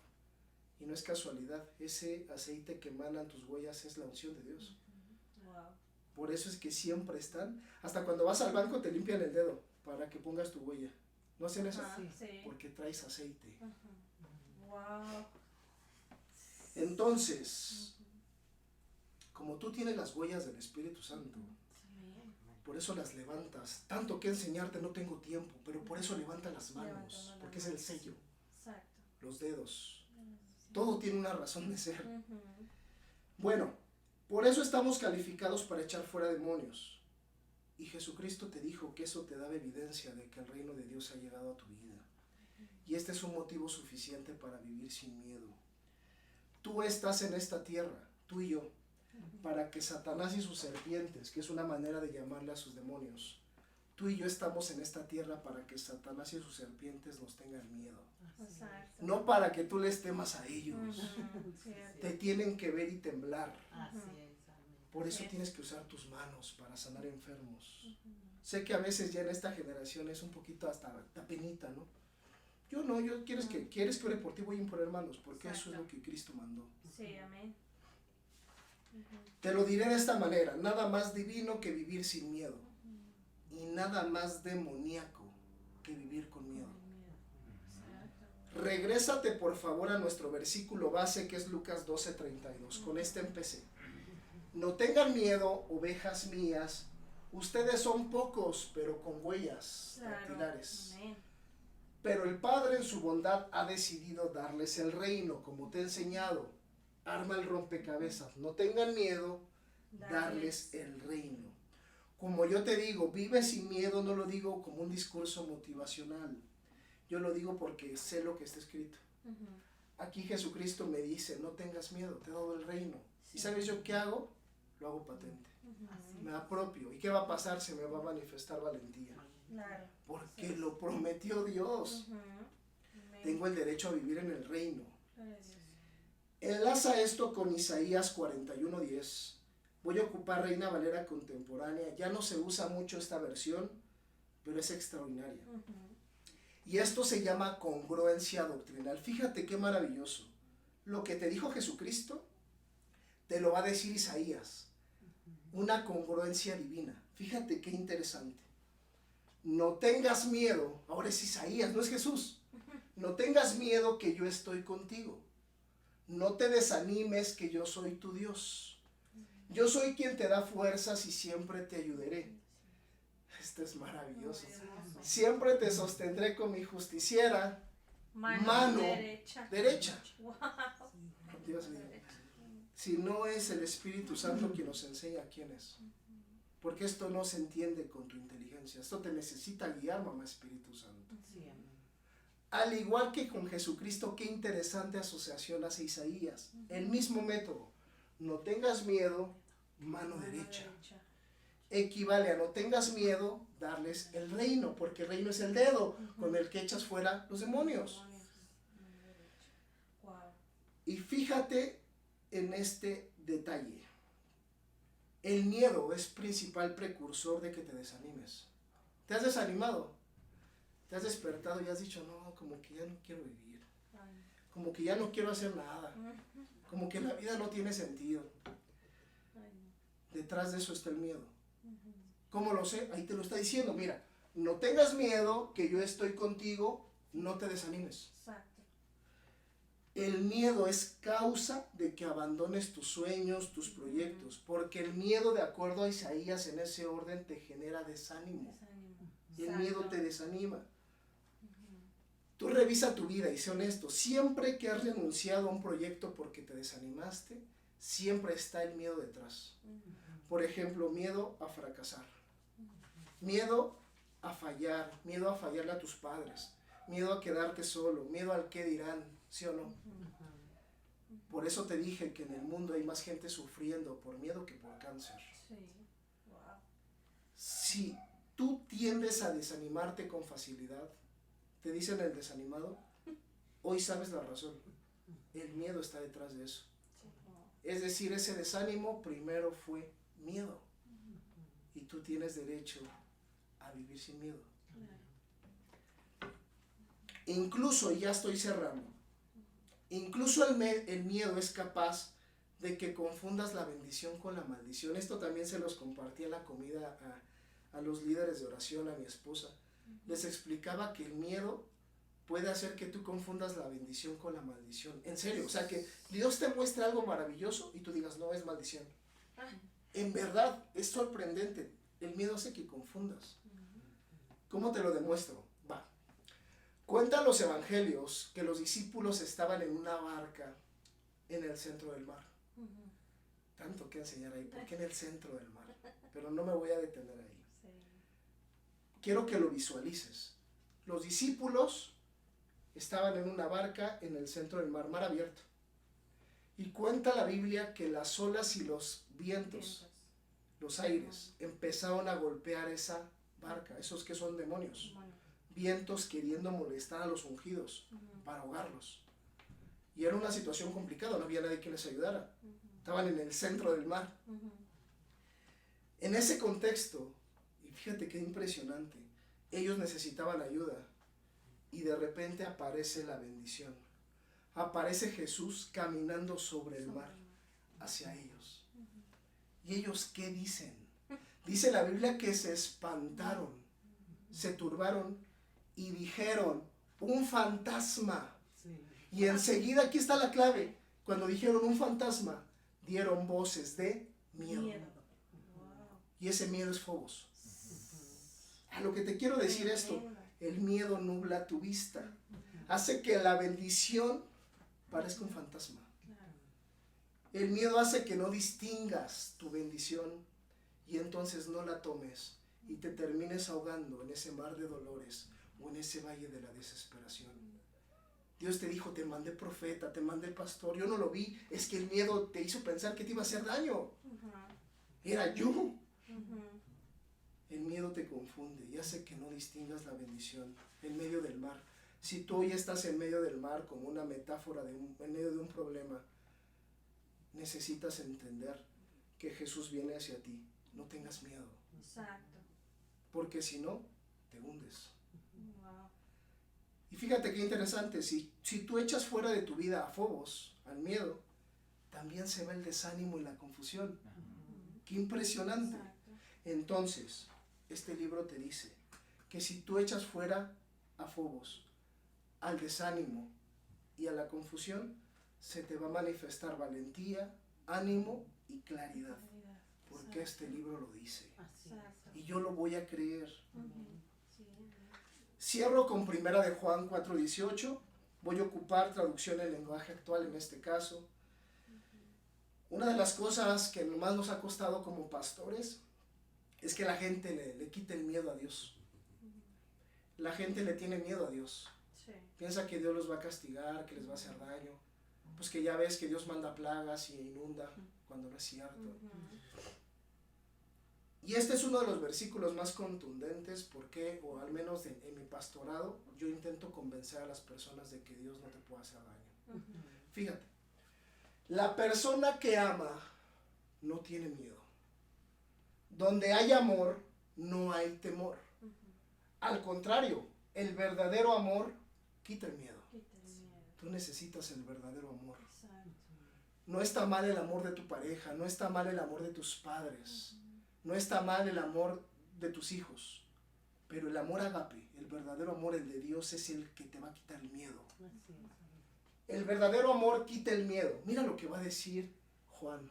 Y no es casualidad, ese aceite que emanan tus huellas es la unción de Dios. Wow. Por eso es que siempre están, hasta cuando vas al banco te limpian el dedo para que pongas tu huella. ¿No hacen eso? Sí. Porque traes aceite. Wow. Entonces, como tú tienes las huellas del Espíritu Santo, por eso las levantas. Tanto que enseñarte no tengo tiempo, pero por eso levanta las manos, porque es el sello. Exacto. Los dedos. Todo tiene una razón de ser. Bueno, por eso estamos calificados para echar fuera demonios. Y Jesucristo te dijo que eso te daba evidencia de que el reino de Dios ha llegado a tu vida. Y este es un motivo suficiente para vivir sin miedo. Tú estás en esta tierra, tú y yo, para que Satanás y sus serpientes, que es una manera de llamarle a sus demonios, tú y yo estamos en esta tierra para que Satanás y sus serpientes nos tengan miedo. Exacto. No para que tú les temas a ellos. Te tienen que ver y temblar. Por eso tienes que usar tus manos para sanar enfermos. Sé que a veces ya en esta generación es un poquito hasta penita, ¿no? ¿Quieres que ore por ti? Voy a imponer manos, porque eso es lo que Cristo mandó. Sí, amén. Te lo diré de esta manera, nada más divino que vivir sin miedo. Y nada más demoníaco que vivir con miedo. Regrésate por favor a nuestro versículo base, que es Lucas 12:32. Con este empecé. No tengan miedo, ovejas mías, ustedes son pocos, pero con huellas dactilares. Pero el Padre en su bondad ha decidido darles el reino, como te he enseñado. Arma el rompecabezas, no tengan miedo, darles el reino. Como yo te digo, vive sin miedo, no lo digo como un discurso motivacional. Yo lo digo porque sé lo que está escrito. Aquí Jesucristo me dice, no tengas miedo, te he dado el reino. ¿Y sabes yo qué hago? Lo hago patente. Me apropio. ¿Y qué va a pasar? Se me va a manifestar valentía. Claro. Porque lo prometió Dios. Tengo el derecho a vivir en el reino. Enlaza esto con Isaías 41:10. Voy a ocupar Reina Valera contemporánea. Ya no se usa mucho esta versión, pero es extraordinaria. Y esto se llama congruencia doctrinal. Fíjate qué maravilloso. Lo que te dijo Jesucristo, te lo va a decir Isaías. Una congruencia divina. Fíjate qué interesante. No tengas miedo. Ahora es Isaías, no es Jesús. No tengas miedo que yo estoy contigo. No te desanimes que yo soy tu Dios. Yo soy quien te da fuerzas y siempre te ayudaré. Esto es maravilloso. Siempre te sostendré con mi justiciera mano derecha. Wow. Dios mío. Si no es el Espíritu Santo quien nos enseña quién es. Porque esto no se entiende con tu inteligencia. Esto te necesita guiar, mamá Espíritu Santo. Al igual que con Jesucristo, qué interesante asociación hace Isaías. El mismo método. No tengas miedo, mano derecha. Equivale a no tengas miedo, darles el reino, porque el reino es el dedo con el que echas fuera los demonios. Y fíjate en este detalle. El miedo es principal precursor de que te desanimes. ¿Te has desanimado? ¿Te has despertado y has dicho, no, como que ya no quiero vivir? Como que ya no quiero hacer nada. Como que la vida no tiene sentido. Detrás de eso está el miedo. ¿Cómo lo sé? Ahí te lo está diciendo. Mira, no tengas miedo que yo estoy contigo, no te desanimes. Exacto. El miedo es causa de que abandones tus sueños, tus proyectos, porque el miedo, de acuerdo a Isaías, en ese orden te genera desánimo. Y el miedo te desanima. Tú revisa tu vida y sé honesto. Siempre que has renunciado a un proyecto porque te desanimaste, siempre está el miedo detrás. Por ejemplo, miedo a fracasar, miedo a fallar, miedo a fallarle a tus padres, miedo a quedarte solo, miedo al qué dirán, ¿sí o no? Por eso te dije que en el mundo hay más gente sufriendo por miedo que por cáncer. Sí. Wow. Si tú tiendes a desanimarte con facilidad, te dicen el desanimado, hoy sabes la razón. El miedo está detrás de eso. Es decir, ese desánimo primero fue miedo. Y tú tienes derecho a vivir sin miedo. Incluso, y ya estoy cerrando, incluso el miedo es capaz de que confundas la bendición con la maldición. Esto también se los compartí en la comida a los líderes de oración, a mi esposa. Les explicaba que el miedo puede hacer que tú confundas la bendición con la maldición. En serio, o sea, que Dios te muestra algo maravilloso y tú digas, no, es maldición. En verdad, es sorprendente. El miedo hace que confundas. ¿Cómo te lo demuestro? Va. Cuentan los evangelios que los discípulos estaban en una barca en el centro del mar. Tanto que enseñar ahí. ¿Por qué en el centro del mar? Pero no me voy a detener ahí. Quiero que lo visualices. Los discípulos estaban en una barca en el centro del mar, mar abierto. Y cuenta la Biblia que las olas y los vientos, los aires, empezaron a golpear esa barca, esos que son demonios. Vientos queriendo molestar a los ungidos para ahogarlos. Y era una situación complicada, no había nadie que les ayudara. Estaban en el centro del mar. En ese contexto, y fíjate qué impresionante, ellos necesitaban ayuda. Y de repente aparece la bendición. Aparece Jesús caminando sobre el mar hacia ellos. ¿Y ellos qué dicen? Dice la Biblia que se espantaron, se turbaron y dijeron, un fantasma. Y enseguida, aquí está la clave, cuando dijeron un fantasma, dieron voces de miedo. Y ese miedo es Fobos. A lo que te quiero decir esto, el miedo nubla tu vista, hace que la bendición parezca un fantasma. El miedo hace que no distingas tu bendición y entonces no la tomes y te termines ahogando en ese mar de dolores o en ese valle de la desesperación. Dios te dijo, te mandé profeta, te mandé pastor, yo no lo vi, es que el miedo te hizo pensar que te iba a hacer daño. Era yo. El miedo te confunde y hace que no distingas la bendición en medio del mar. Si tú hoy estás en medio del mar como una metáfora en medio de un problema, necesitas entender que Jesús viene hacia ti. No tengas miedo. Exacto. Porque si no, te hundes. Wow. Y fíjate qué interesante, si tú echas fuera de tu vida a Fobos, al miedo, también se va el desánimo y la confusión. Qué impresionante. Exacto. Entonces, este libro te dice que si tú echas fuera a Fobos, al desánimo y a la confusión, se te va a manifestar valentía, ánimo y claridad. Porque este libro lo dice. Exacto. Y yo lo voy a creer. Sí. Cierro con Primera de Juan 4:18. Voy a ocupar traducción en lenguaje actual en este caso. Una de las cosas que más nos ha costado como pastores es que la gente le quite el miedo a Dios. La gente le tiene miedo a Dios. Sí. Piensa que Dios los va a castigar, que les va a hacer daño. Pues que ya ves que Dios manda plagas y inunda, cuando no es cierto. Y este es uno de los versículos más contundentes porque, o al menos en mi pastorado, yo intento convencer a las personas de que Dios no te puede hacer daño. Fíjate, la persona que ama no tiene miedo. Donde hay amor, no hay temor. Al contrario, el verdadero amor quita el miedo. Tú necesitas el verdadero amor. Exacto. No está mal el amor de tu pareja, no está mal el amor de tus padres, no está mal el amor de tus hijos, pero el amor ágape, el verdadero amor, el de Dios, es el que te va a quitar el miedo. El verdadero amor quita el miedo. Mira lo que va a decir Juan,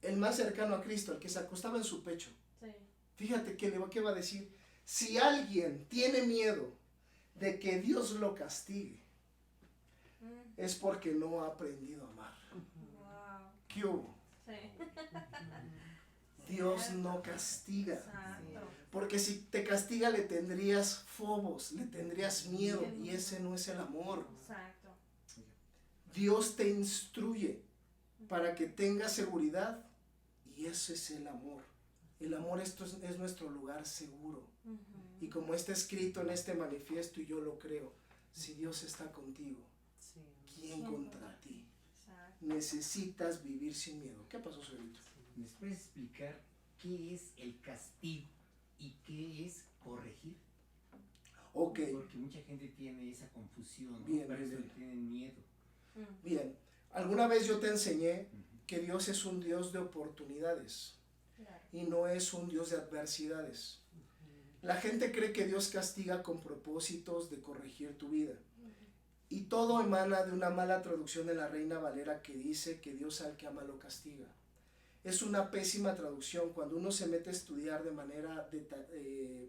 el más cercano a Cristo, el que se acostaba en su pecho. Sí. Fíjate qué va a decir. Si alguien tiene miedo de que Dios lo castigue, es porque no ha aprendido a amar. Wow. ¿Qué hubo? Sí. Dios no castiga. Exacto. Porque si te castiga le tendrías fobos, le tendrías miedo, y ese no es el amor. Exacto. Dios te instruye para que tengas seguridad, y ese es el amor. El amor es nuestro lugar seguro. Y como está escrito en este manifiesto, y yo lo creo, si Dios está contigo, ¿quién contra ti? Exacto. Necesitas vivir sin miedo. ¿Qué pasó, señorito? ¿Me puedes explicar qué es el castigo y qué es corregir? Ok, Porque mucha gente tiene esa confusión, ¿no? Bien, Por bien, eso bien. tienen miedo. bien. Alguna vez yo te enseñé que Dios es un Dios de oportunidades Claro. y no es un Dios de adversidades. La gente cree que Dios castiga con propósitos de corregir tu vida. Y todo emana de una mala traducción en la Reina Valera que dice que Dios al que ama lo castiga. Es una pésima traducción. Cuando uno se mete a estudiar de manera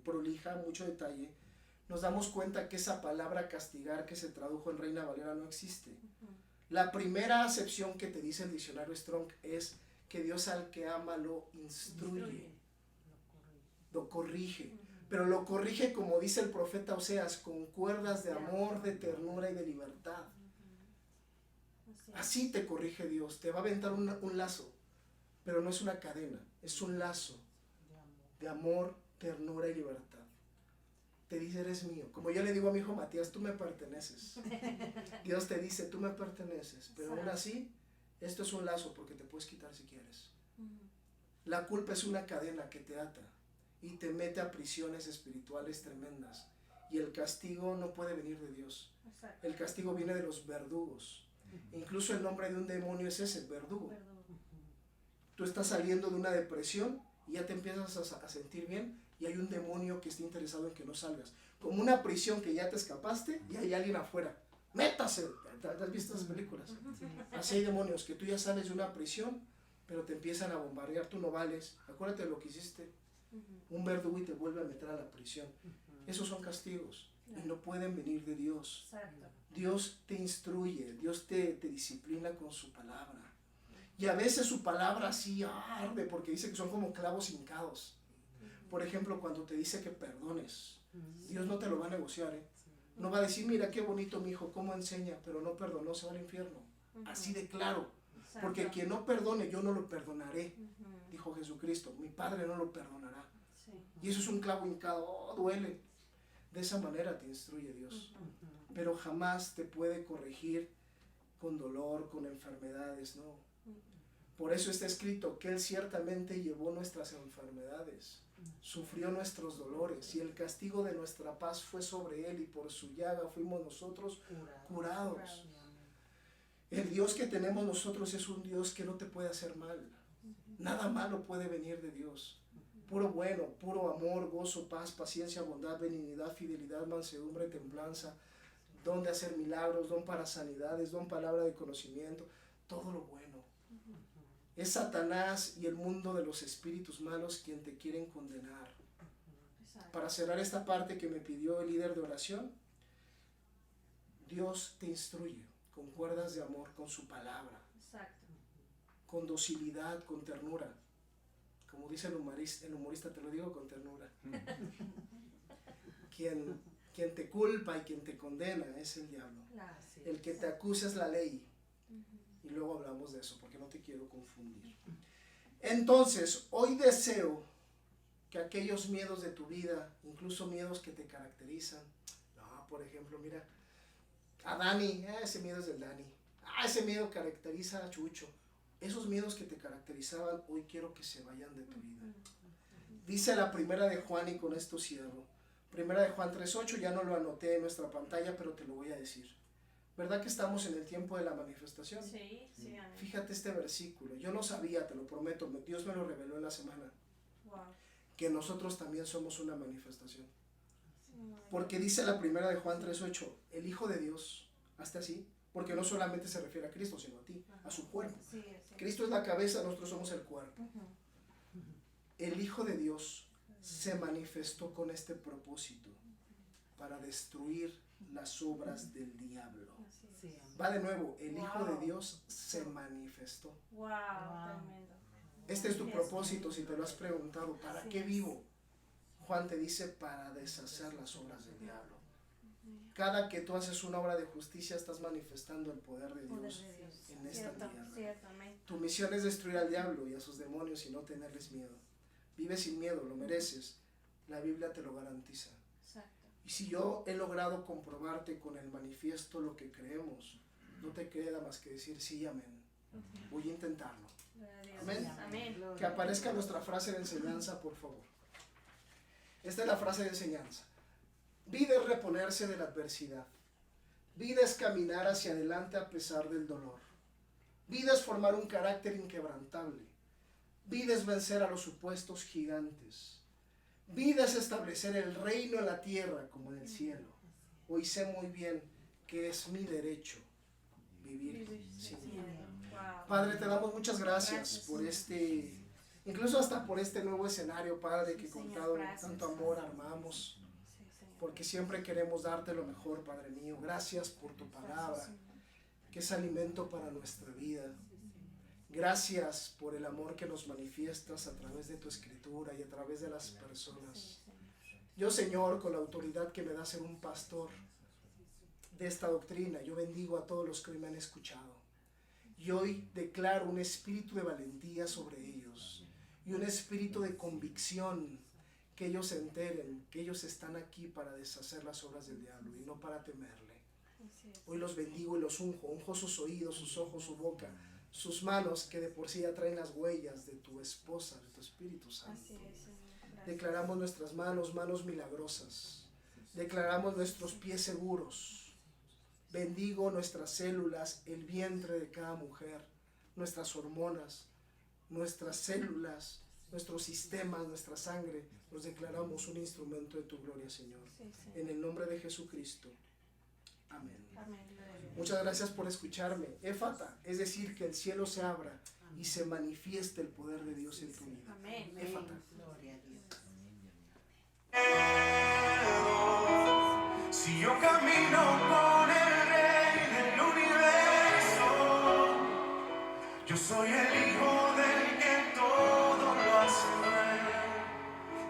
prolija, mucho detalle, nos damos cuenta que esa palabra castigar que se tradujo en Reina Valera no existe. La primera acepción que te dice el diccionario Strong es que Dios al que ama lo instruye, lo corrige. Pero lo corrige, como dice el profeta Oseas, con cuerdas de amor, de ternura y de libertad. Así te corrige Dios, te va a aventar un lazo, pero no es una cadena, es un lazo de amor, ternura y libertad. Te dice, eres mío. Como yo le digo a mi hijo Matías, tú me perteneces. Dios te dice, tú me perteneces, pero aún así, esto es un lazo porque te puedes quitar si quieres. La culpa es una cadena que te ata y te mete a prisiones espirituales tremendas. Y el castigo no puede venir de Dios. Exacto. El castigo viene de los verdugos. Incluso el nombre de un demonio es ese, verdugo. Tú estás saliendo de una depresión y ya te empiezas a sentir bien y hay un demonio que está interesado en que no salgas. Como una prisión que ya te escapaste y hay alguien afuera. ¡Métase! ¿Has visto esas películas? Así hay demonios que tú ya sales de una prisión, pero te empiezan a bombardear, tú no vales. Acuérdate de lo que hiciste. Un verdugo y te vuelve a meter a la prisión. Esos son castigos y no pueden venir de Dios. Exacto. Dios te instruye, Dios te disciplina con su palabra. Y a veces su palabra así arde porque dice que son como clavos hincados. Por ejemplo, cuando te dice que perdones, Dios no te lo va a negociar, ¿eh? No va a decir, mira qué bonito mi hijo, cómo enseña, pero no perdonó, se va al infierno. Así de claro. Porque quien no perdone, yo no lo perdonaré, dijo Jesucristo. Mi Padre no lo perdonará. Y eso es un clavo hincado, duele. De esa manera te instruye Dios. Pero jamás te puede corregir con dolor, con enfermedades, no. Por eso está escrito que Él ciertamente llevó nuestras enfermedades, sufrió nuestros dolores, y el castigo de nuestra paz fue sobre Él, y por su llaga fuimos nosotros curados. El Dios que tenemos nosotros es un Dios que no te puede hacer mal. Nada malo puede venir de Dios. Puro bueno, puro amor, gozo, paz, paciencia, bondad, benignidad, fidelidad, mansedumbre, templanza, don de hacer milagros, don para sanidades, don palabra de conocimiento, todo lo bueno. Es Satanás y el mundo de los espíritus malos quien te quieren condenar. Para cerrar esta parte que me pidió el líder de oración, Dios te instruye con cuerdas de amor, con su palabra, con docilidad, con ternura. Como dice el humorista, te lo digo con ternura. Quien te culpa y quien te condena es el diablo. El que te acusa es la ley. Y luego hablamos de eso, porque no te quiero confundir. Entonces, hoy deseo que aquellos miedos de tu vida, incluso miedos que te caracterizan, por ejemplo, mira, a Dani, ese miedo es del Dani, ese miedo caracteriza a Chucho, esos miedos que te caracterizaban, hoy quiero que se vayan de tu vida. Dice la primera de Juan, y con esto cierro, primera de Juan 3:8, ya no lo anoté en nuestra pantalla, pero te lo voy a decir. ¿Verdad que estamos en el tiempo de la manifestación? Sí, sí, amén. Fíjate este versículo, yo no sabía, te lo prometo, Dios me lo reveló en la semana, Wow. que nosotros también somos una manifestación. Porque dice la primera de Juan 3:8, el Hijo de Dios, hasta así, porque no solamente se refiere a Cristo, sino a ti, a su cuerpo. Sí. Cristo es la cabeza, nosotros somos el cuerpo. El Hijo de Dios se manifestó con este propósito, para destruir las obras del diablo. Va de nuevo, el Hijo de Dios se manifestó. Wow, tremendo. Este es tu propósito, si te lo has preguntado, ¿para qué vivo? Juan te dice, para deshacer las obras del diablo. Cada que tú haces una obra de justicia, estás manifestando el poder de Dios en esta tierra. Tu misión es destruir al diablo y a sus demonios y no tenerles miedo. Vive sin miedo, lo mereces. La Biblia te lo garantiza. Y si yo he logrado comprobarte con el manifiesto lo que creemos, no te queda más que decir sí, amén. Voy a intentarlo. Amén. Amén. Que aparezca nuestra frase de enseñanza, por favor. Esta es la frase de enseñanza. Vida es reponerse de la adversidad. Vida es caminar hacia adelante a pesar del dolor. Vida es formar un carácter inquebrantable. Vida es vencer a los supuestos gigantes. Vida es establecer el reino en la tierra como en el cielo. Hoy sé muy bien que es mi derecho vivir sin miedo. Padre, te damos muchas gracias por incluso hasta por este nuevo escenario, Padre, que con tanto amor armamos, porque siempre queremos darte lo mejor, Padre mío. Gracias por tu palabra, que es alimento para nuestra vida. Gracias por el amor que nos manifiestas a través de tu escritura y a través de las personas. Yo, Señor, con la autoridad que me da ser un pastor de esta doctrina, yo bendigo a todos los que hoy me han escuchado. Y hoy declaro un espíritu de valentía sobre ellos y un espíritu de convicción, que ellos se enteren que ellos están aquí para deshacer las obras del diablo y no para temerle. Hoy los bendigo y los unjo sus oídos, sus ojos, su boca, sus manos, que de por sí ya traen las huellas de tu esposa, de tu Espíritu Santo. Declaramos nuestras manos milagrosas. Declaramos nuestros pies seguros. Bendigo nuestras células, el vientre de cada mujer, nuestras hormonas, nuestras células, nuestros sistemas, nuestra sangre. Los declaramos un instrumento de tu gloria, Señor. En el nombre de Jesucristo. Amén. Muchas gracias por escucharme. Éfata, es decir, que el cielo se abra y se manifieste el poder de Dios en tu vida. Amén. Éfata. Gloria a Dios. Si yo camino con el Rey del universo, yo soy soy el hijo del que todo lo hace nuevo.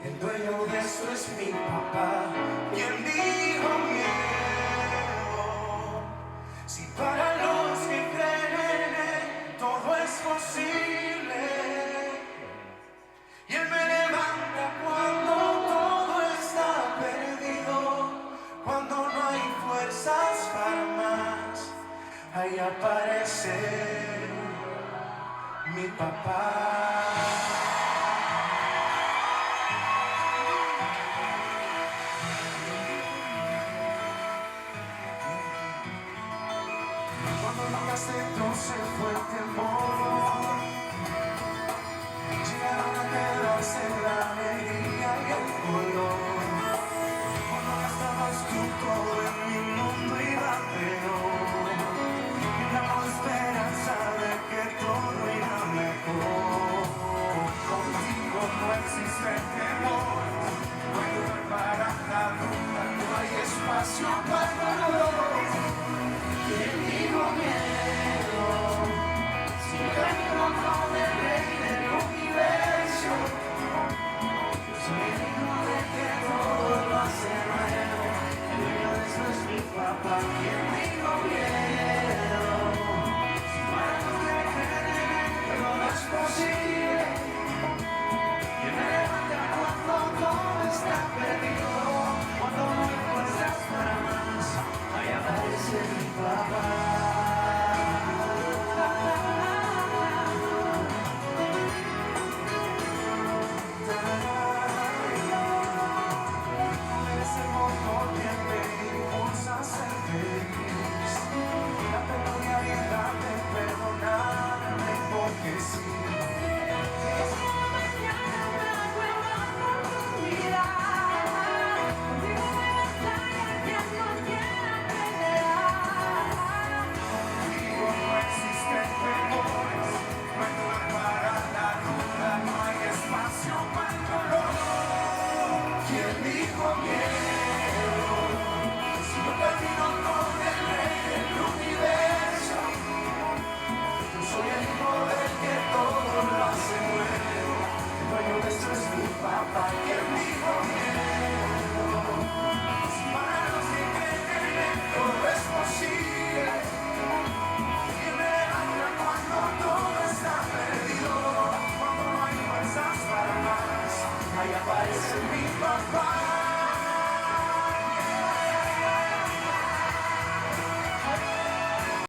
El dueño de esto es mi papá, quien dijo miedo. Si para los que creen en él todo es posible, y él me levanta cuando todo está perdido, cuando no hay fuerzas para más, ahí aparece mi papá. Cuando lo que aceptó se fue el temor, llegaron a quedarse la alegría y el color. Cuando ya estabas tú, todo en mi mundo iba peor, y la esperanza de que todo irá mejor. Contigo no existe temor, no hay lugar para la duda, no hay espacio para el dolor. ¿Quién dijo miedo? Si camino con el rey del universo, soy el hijo de que todo lo hace nuevo. El dueño de eso es mi papá. ¿Quién dijo miedo? Si para los que creen en él todo es posible, que me levanta cuando todo está perdido, cuando no hay fuerzas para más, ahí aparece mi papá.